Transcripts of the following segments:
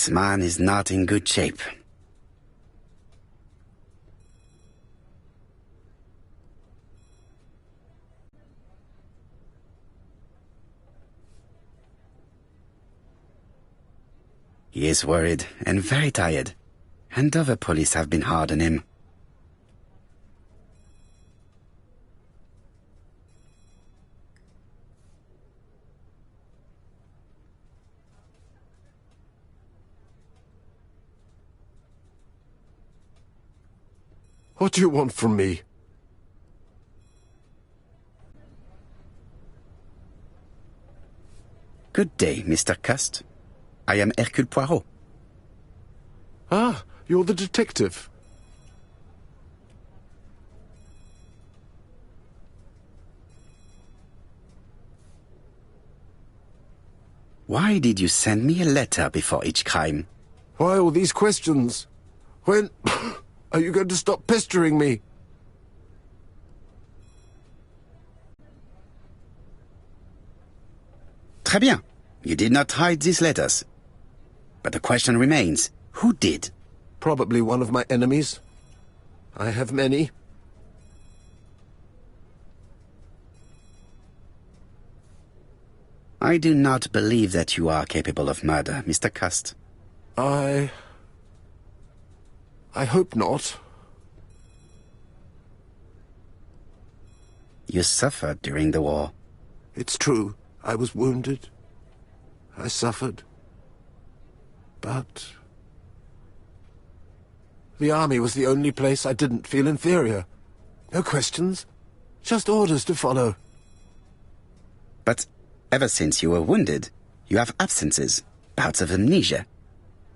This man is not in good shape. He is worried and very tired, and other police have been hard on him. What do you want from me? Good day, Mr. Cust. I am Hercule Poirot. Ah, you're the detective. Why did you send me a letter before each crime? Why all these questions? When are you going to stop pestering me? Très bien. You did not hide these letters. But the question remains, who did? Probably one of my enemies. I have many. I do not believe that you are capable of murder, Mr. Cust. I hope not. You suffered during the war. It's true. I was wounded. I suffered. But the army was the only place I didn't feel inferior. No questions. Just orders to follow. But ever since you were wounded, you have absences, bouts of amnesia.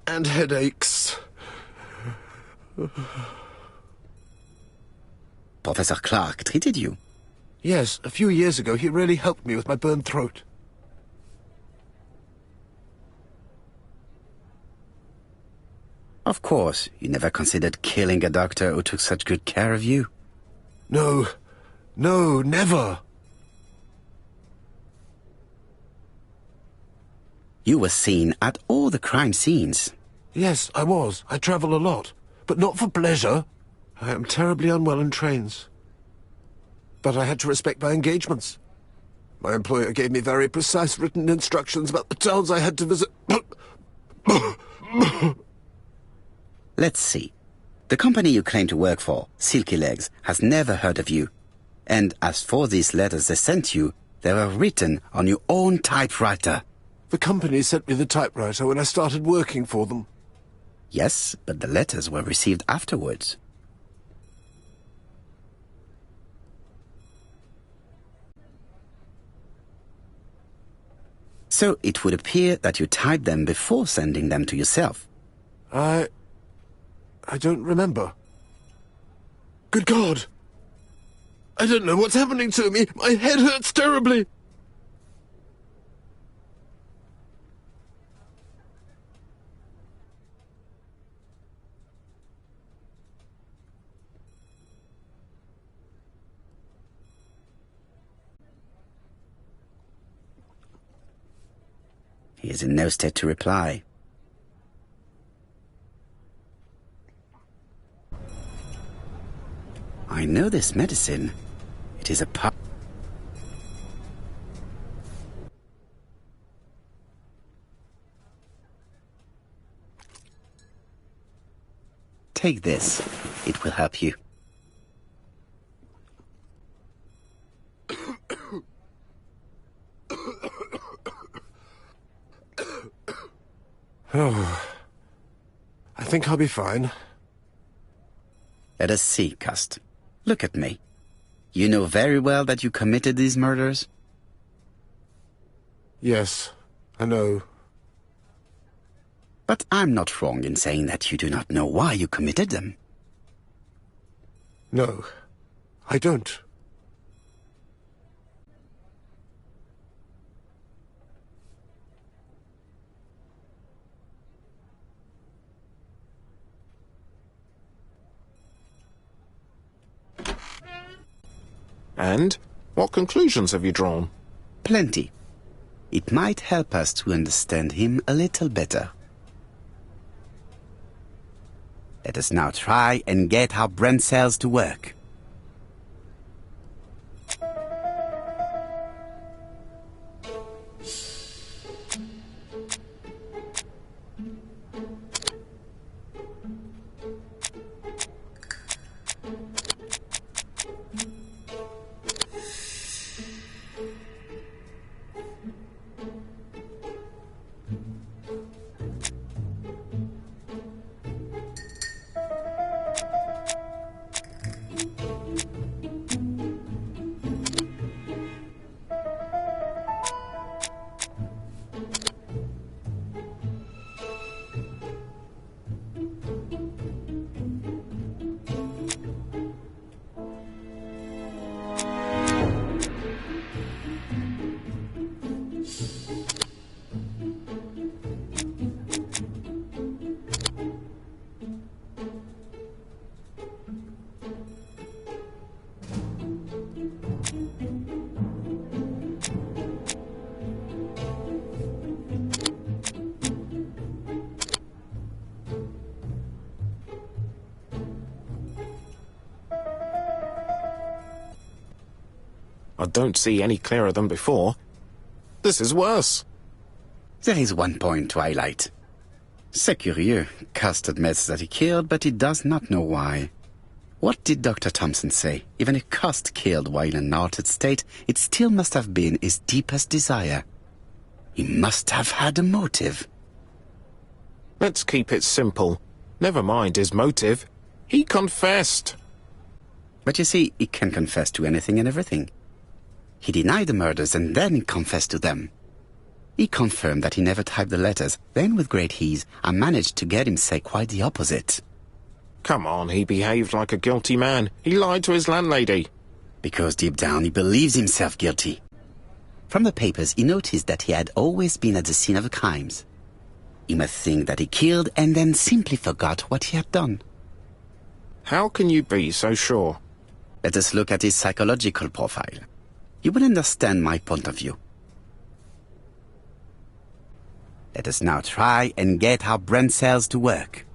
And headaches. Professor Clark treated you. Yes, a few years ago he really helped me with my burned throat. Of course, you never considered killing a doctor who took such good care of you. No, never. You were seen at all the crime scenes. Yes, I was. I travel a lot, but not for pleasure. I am terribly unwell in trains. But I had to respect my engagements. My employer gave me very precise written instructions about the towns I had to visit. Let's see. The company you claim to work for, Silky Legs, has never heard of you. And as for these letters they sent you, they were written on your own typewriter. The company sent me the typewriter when I started working for them. Yes, but the letters were received afterwards. So it would appear that you typed them before sending them to yourself. I don't remember. Good God! I don't know what's happening to me. My head hurts terribly. He is in no state to reply. I know this medicine. It is a Take this. It will help you. Oh, I think I'll be fine. Let us see, Cust. Look at me. You know very well that you committed these murders? Yes, I know. But I'm not wrong in saying that you do not know why you committed them. No, I don't. And what conclusions have you drawn? Plenty. It might help us to understand him a little better. Let us now try and get our brain cells to work. I don't see any clearer than before. This is worse. There is one point to highlight. C'est curieux. Cust admits that he killed, but he does not know why. What did Dr. Thompson say? Even if Cust killed while in an altered state, it still must have been his deepest desire. He must have had a motive. Let's keep it simple. Never mind his motive. He confessed. But you see, he can confess to anything and everything. He denied the murders and then he confessed to them. He confirmed that he never typed the letters, then with great ease, I managed to get him say quite the opposite. Come on, he behaved like a guilty man. He lied to his landlady. Because deep down he believes himself guilty. From the papers he noticed that he had always been at the scene of the crimes. He must think that he killed and then simply forgot what he had done. How can you be so sure? Let us look at his psychological profile. You will understand my point of view. Let us now try and get our brain cells to work.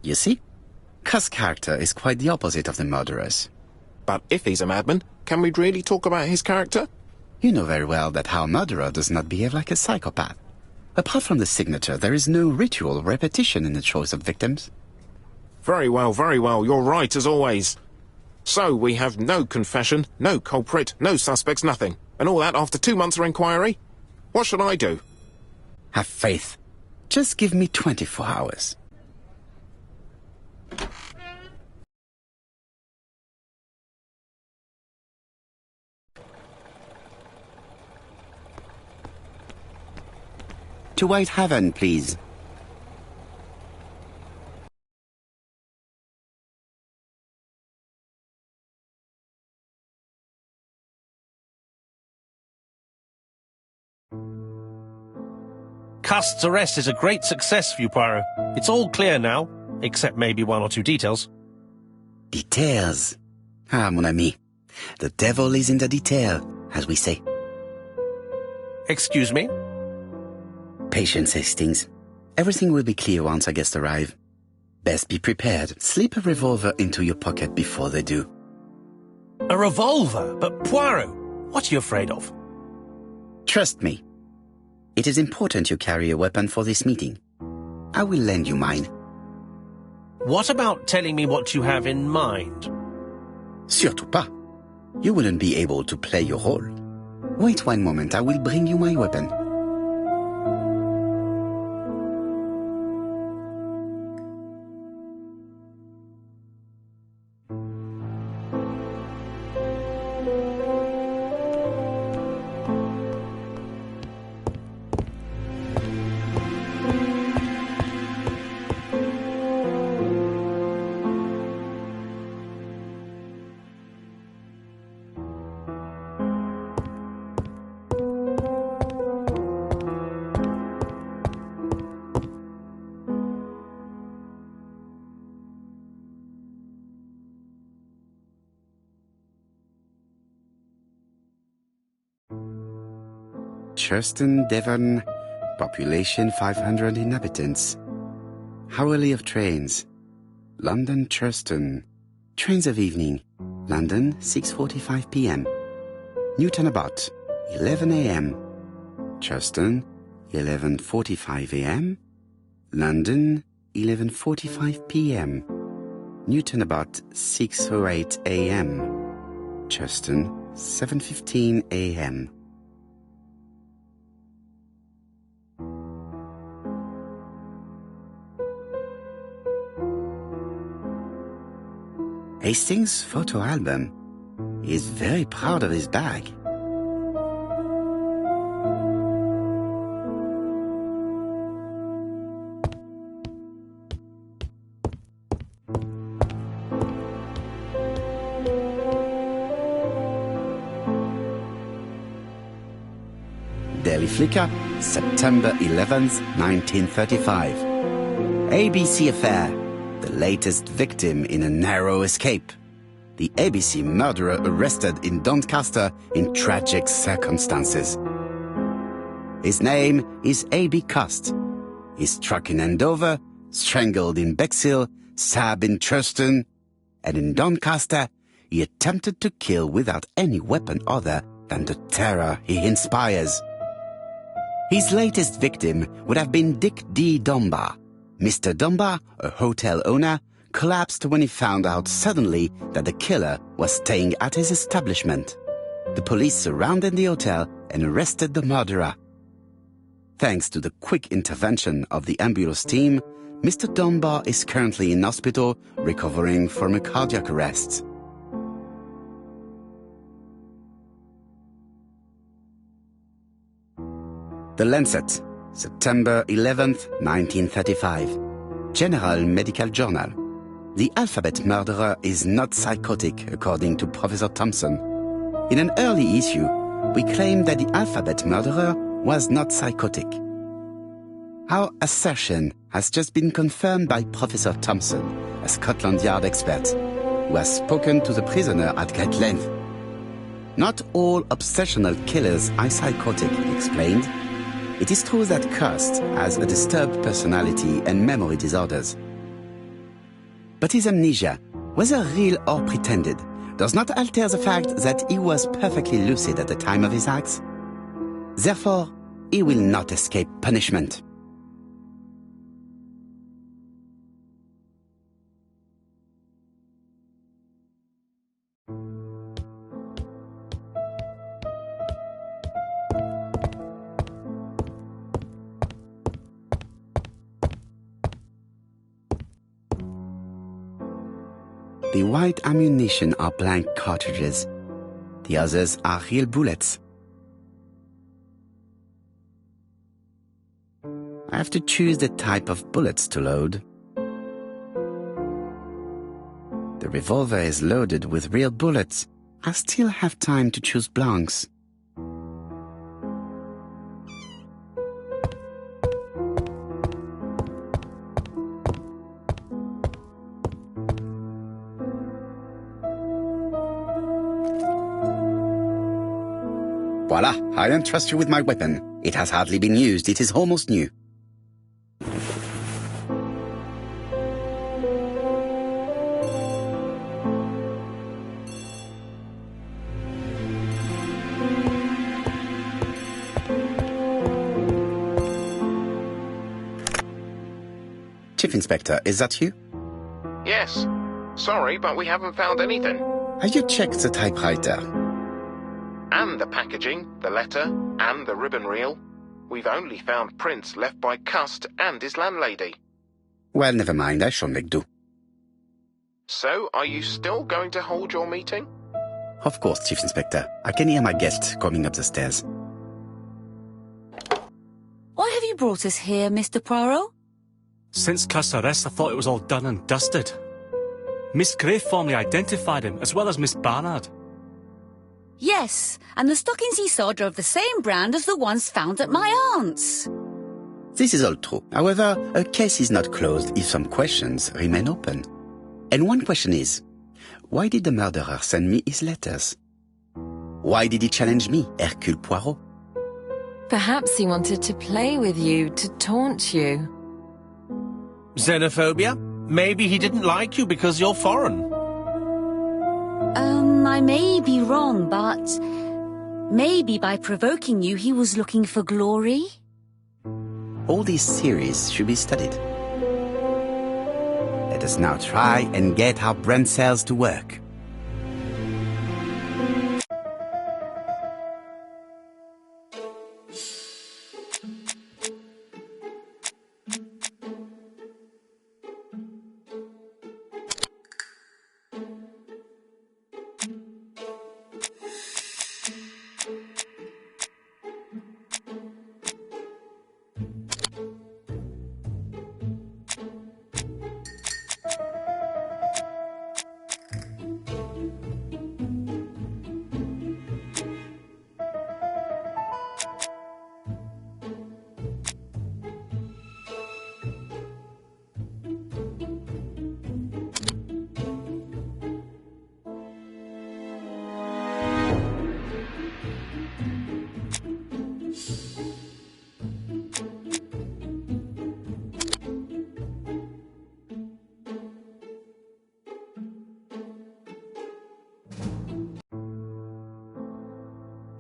You see? Cust's character is quite the opposite of the murderer's. But if he's a madman, can we really talk about his character? You know very well that our murderer does not behave like a psychopath. Apart from the signature, there is no ritual repetition in the choice of victims. Very well, you're right as always. So we have no confession, no culprit, no suspects, nothing. And all that after 2 months of inquiry? What should I do? Have faith. Just give me 24 hours. To Whitehaven, please. Cust's arrest is a great success for you, Poirot. It's all clear now, except maybe 1 or 2 details. Details. Ah, mon ami. The devil is in the detail, as we say. Excuse me? Patience, Hastings. Everything will be clear once our guests arrive. Best be prepared. Slip a revolver into your pocket before they do. A revolver? But Poirot, What are you afraid of? Trust me. It is important you carry a weapon for this meeting. I will lend you mine. What about telling me what you have in mind? Surtout pas. You wouldn't be able to play your role. Wait one moment, I will bring you my weapon. Churston, Devon, population 500 inhabitants. Hourly of trains. London, Churston. Trains of evening. London, 6:45 p.m. Newton about, 11 a.m. Churston, 11:45 a.m. London, 11:45 p.m. Newton about, 6:08 a.m. Churston, 7:15 a.m. Hastings' photo album. He is very proud of his bag. Daily Flicker, September 11th, 1935. ABC affair. The latest victim in a narrow escape. The ABC murderer arrested in Doncaster in tragic circumstances. His name is A.B. Cost. He's struck in Andover, strangled in Bexhill, stabbed in Churston, and in Doncaster, he attempted to kill without any weapon other than the terror he inspires. His latest victim would have been Dick D. Dunbar. Mr. Dunbar, a hotel owner, collapsed when he found out suddenly that the killer was staying at his establishment. The police surrounded the hotel and arrested the murderer. Thanks to the quick intervention of the ambulance team, Mr. Dunbar is currently in hospital recovering from a cardiac arrest. The Lancet, September 11th, 1935. General Medical Journal. The alphabet murderer is not psychotic, according to Professor Thompson. In an early issue, we claimed that the alphabet murderer was not psychotic. Our assertion has just been confirmed by Professor Thompson, a Scotland Yard expert, who has spoken to the prisoner at great length. Not all obsessional killers are psychotic, he explained. It is true that Cost has a disturbed personality and memory disorders. But his amnesia, whether real or pretended, does not alter the fact that he was perfectly lucid at the time of his acts. Therefore, he will not escape punishment. The white ammunition are blank cartridges. The others are real bullets. I have to choose the type of bullets to load. The revolver is loaded with real bullets. I still have time to choose blanks. Voila, I entrust you with my weapon. It has hardly been used, it is almost new. Chief Inspector, is that you? Yes. Sorry, but we haven't found anything. Have you checked the typewriter? And the packaging, the letter, and the ribbon reel. We've only found prints left by Cust and his landlady. Well, never mind, I shall make do. So, are you still going to hold your meeting? Of course, Chief Inspector. I can hear my guest coming up the stairs. Why have you brought us here, Mr. Poirot? Since Cust's arrest, I thought it was all done and dusted. Miss Gray formally identified him, as well as Miss Barnard. Yes, and the stockings he saw drove the same brand as the ones found at my aunt's. This is all true. However, a case is not closed if some questions remain open. And one question is, why did the murderer send me his letters? Why did he challenge me, Hercule Poirot? Perhaps he wanted to play with you, to taunt you. Xenophobia? Maybe he didn't like you because you're foreign. I may be wrong, but maybe by provoking you he was looking for glory? All these theories should be studied. Let us now try and get our brain cells to work.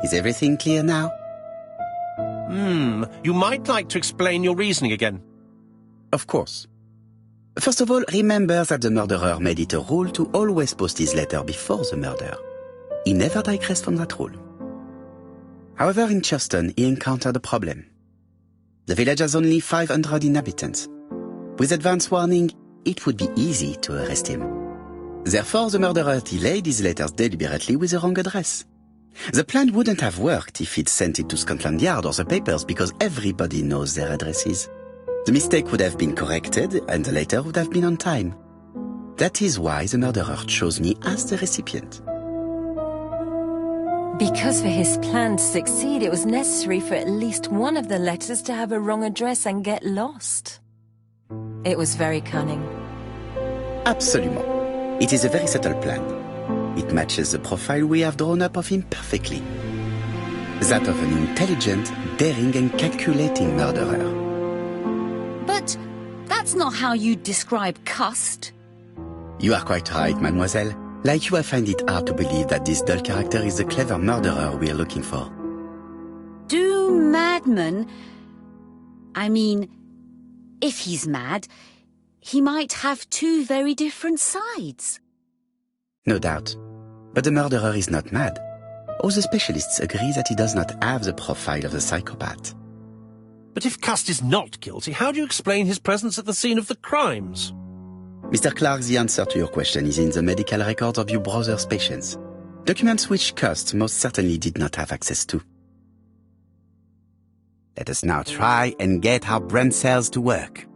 Is everything clear now? You might like to explain your reasoning again. Of course. First of all, remember that the murderer made it a rule to always post his letter before the murder. He never digressed from that rule. However, in Churston, he encountered a problem. The village has only 500 inhabitants. With advance warning, it would be easy to arrest him. Therefore, the murderer delayed his letters deliberately with the wrong address. The plan wouldn't have worked if he'd sent it to Scotland Yard or the papers because everybody knows their addresses. The mistake would have been corrected and the letter would have been on time. That is why the murderer chose me as the recipient. Because for his plan to succeed, it was necessary for at least one of the letters to have a wrong address and get lost. It was very cunning. Absolument. It is a very subtle plan. It matches the profile we have drawn up of him perfectly. That of an intelligent, daring and calculating murderer. But that's not how you describe Cust. You are quite right, mademoiselle. Like you, I find it hard to believe that this dull character is the clever murderer we are looking for. Do madmen... I mean, if he's mad, he might have two very different sides. No doubt. But the murderer is not mad. All the specialists agree that he does not have the profile of the psychopath. But if Cust is not guilty, how do you explain his presence at the scene of the crimes? Mr. Clark, the answer to your question is in the medical records of your brother's patients. Documents which Cust most certainly did not have access to. Let us now try and get our brain cells to work.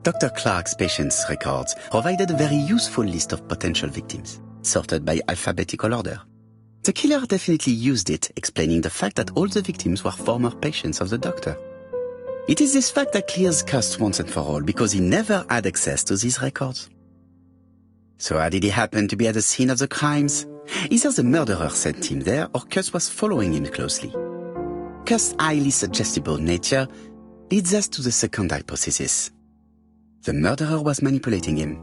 Dr. Clark's patient's records provided a very useful list of potential victims, sorted by alphabetical order. The killer definitely used it, explaining the fact that all the victims were former patients of the doctor. It is this fact that clears Cust once and for all, because he never had access to these records. So how did he happen to be at the scene of the crimes? Either the murderer sent him there, or Cust was following him closely. Cust's highly suggestible nature leads us to the second hypothesis. The murderer was manipulating him.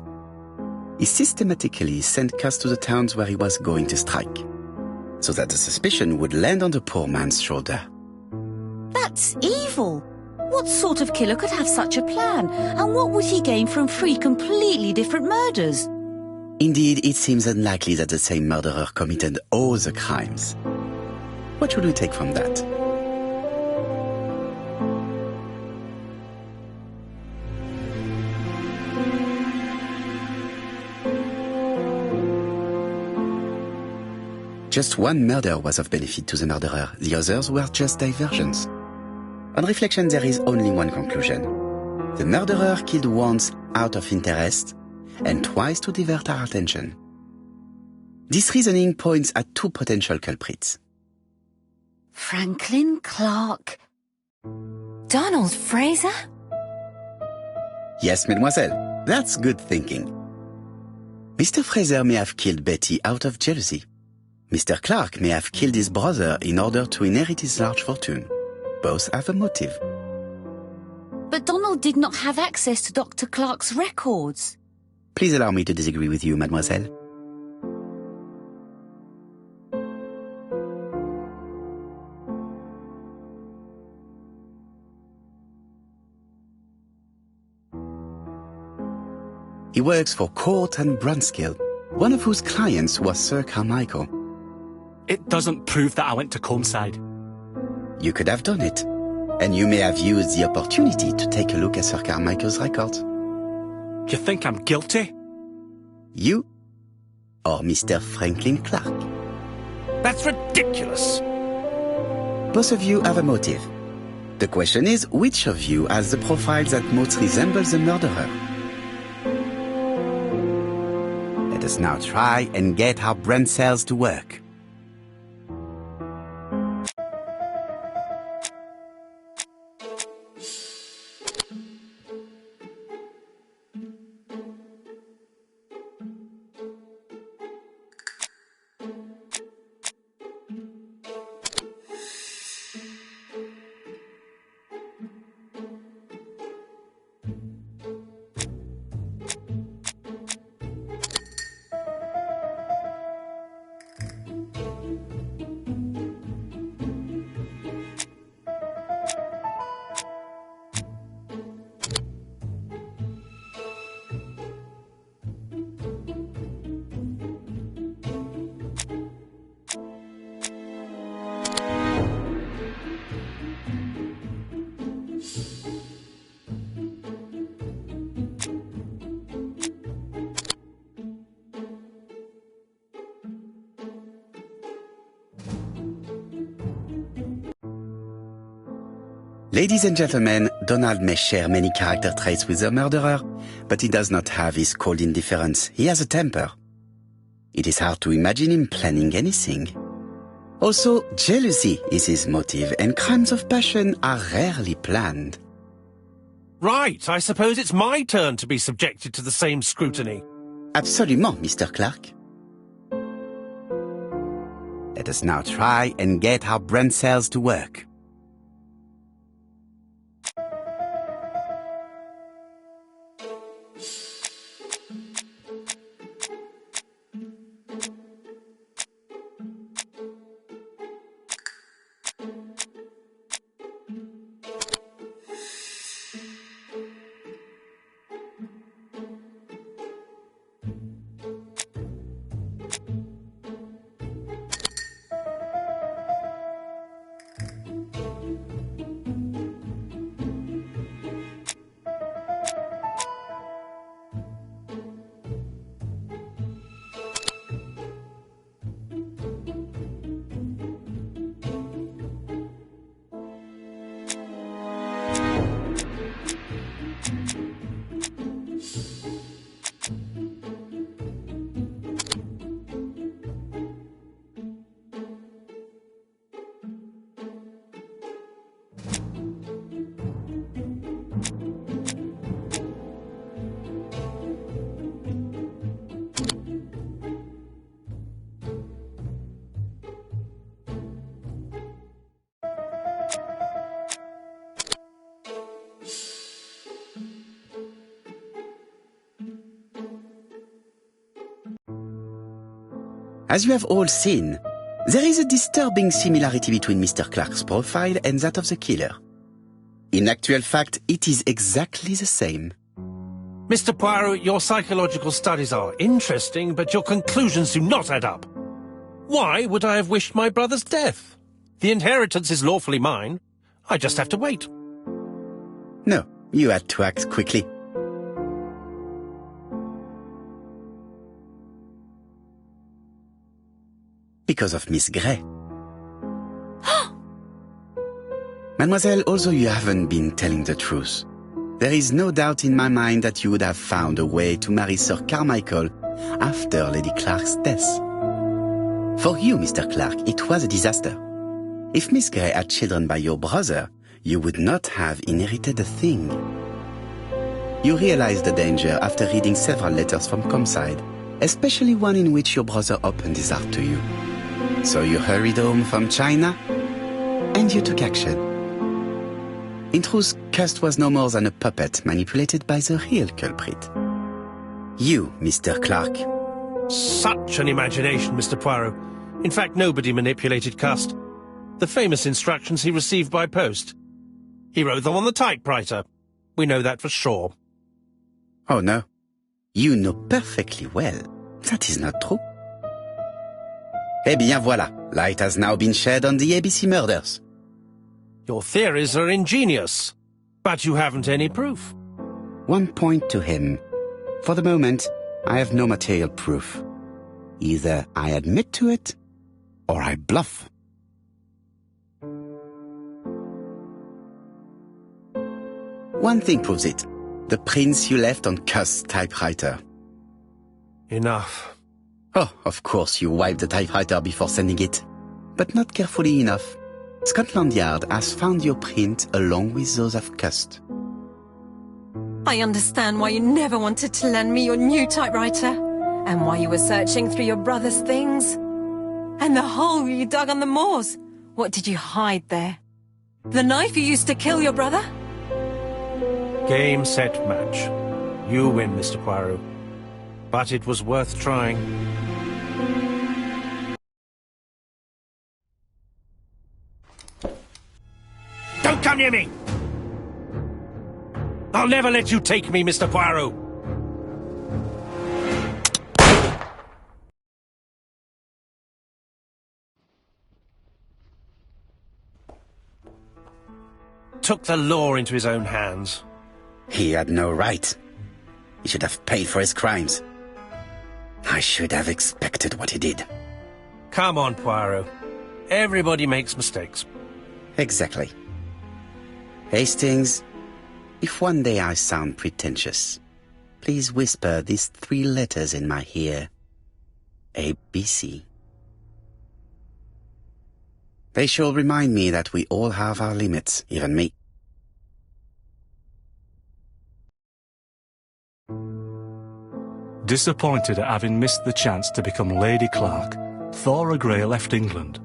He systematically sent Cust to the towns where he was going to strike, so that the suspicion would land on the poor man's shoulder. That's evil. What sort of killer could have such a plan? And what would he gain from 3 completely different murders? Indeed, it seems unlikely that the same murderer committed all the crimes. What should we take from that? Just one murder was of benefit to the murderer. The others were just diversions. On reflection, there is only one conclusion. The murderer killed once out of interest and twice to divert our attention. This reasoning points at 2 potential culprits. Franklin Clark. Donald Fraser? Yes, mademoiselle, that's good thinking. Mr. Fraser may have killed Betty out of jealousy. Mr. Clark may have killed his brother in order to inherit his large fortune. Both have a motive. But Donald did not have access to Dr. Clark's records. Please allow me to disagree with you, mademoiselle. He works for Court and Brunskill, one of whose clients was Sir Carmichael. It doesn't prove that I went to Comeside. You could have done it, and you may have used the opportunity to take a look at Sir Carmichael's records. You think I'm guilty? You or Mr. Franklin Clark? That's ridiculous. Both of you have a motive. The question is, which of you has the profile that most resembles the murderer? Let us now try and get our brain cells to work. Ladies and gentlemen, Donald may share many character traits with the murderer, but he does not have his cold indifference. He has a temper. It is hard to imagine him planning anything. Also, jealousy is his motive, and crimes of passion are rarely planned. Right, I suppose it's my turn to be subjected to the same scrutiny. Absolument, Mr. Clark. Let us now try and get our brain cells to work. As you have all seen, there is a disturbing similarity between Mr. Clark's profile and that of the killer. In actual fact, it is exactly the same. Mr. Poirot, your psychological studies are interesting, but your conclusions do not add up. Why would I have wished my brother's death? The inheritance is lawfully mine. I just have to wait. No, you had to act quickly. Because of Miss Grey. Mademoiselle, although you haven't been telling the truth, there is no doubt in my mind that you would have found a way to marry Sir Carmichael after Lady Clark's death. For you, Mr. Clark, it was a disaster. If Miss Grey had children by your brother, you would not have inherited a thing. You realized the danger after reading several letters from Comside, especially one in which your brother opened his heart to you. So you hurried home from China, and you took action. In truth, Cust was no more than a puppet manipulated by the real culprit. You, Mr. Clark. Such an imagination, Mr. Poirot. In fact, nobody manipulated Cust. The famous instructions he received by post. He wrote them on the typewriter. We know that for sure. Oh no. You know perfectly well that is not true. Eh bien voilà, light has now been shed on the ABC murders. Your theories are ingenious, but you haven't any proof. One point to him. For the moment, I have no material proof. Either I admit to it, or I bluff. One thing proves it. The prints you left on Cust's typewriter. Enough. Oh, of course you wiped the typewriter before sending it. But not carefully enough. Scotland Yard has found your print along with those of Cust. I understand why you never wanted to lend me your new typewriter, and why you were searching through your brother's things. And the hole you dug on the moors. What did you hide there? The knife you used to kill your brother? Game, set, match. You win, Mr. Poirot. But it was worth trying. Don't come near me! I'll never let you take me, Mr. Poirot! Took the law into his own hands. He had no right. He should have paid for his crimes. I should have expected what he did. Come on, Poirot. Everybody makes mistakes. Exactly. Hastings, if one day I sound pretentious, please whisper these 3 letters in my ear. ABC. They shall remind me that we all have our limits, even me. Disappointed at having missed the chance to become Lady Clark, Thora Grey left England.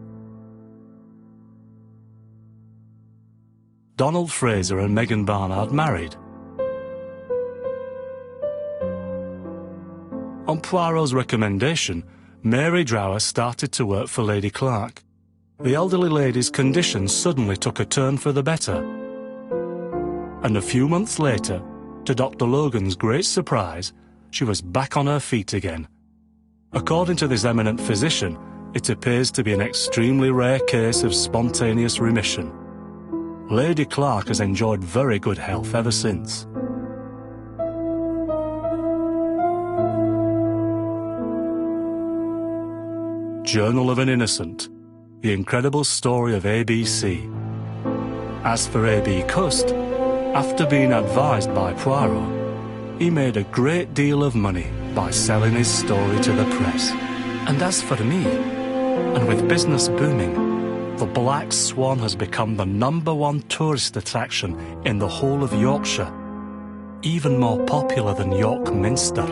Donald Fraser and Megan Barnard married. On Poirot's recommendation, Mary Drower started to work for Lady Clark. The elderly lady's condition suddenly took a turn for the better. And a few months later, to Dr. Logan's great surprise, she was back on her feet again. According to this eminent physician, it appears to be an extremely rare case of spontaneous remission. Lady Clark has enjoyed very good health ever since. Journal of an Innocent. The incredible story of ABC. As for A.B. Cust, after being advised by Poirot, he made a great deal of money by selling his story to the press. And as for me, and with business booming, the Black Swan has become the #1 tourist attraction in the whole of Yorkshire, even more popular than York Minster.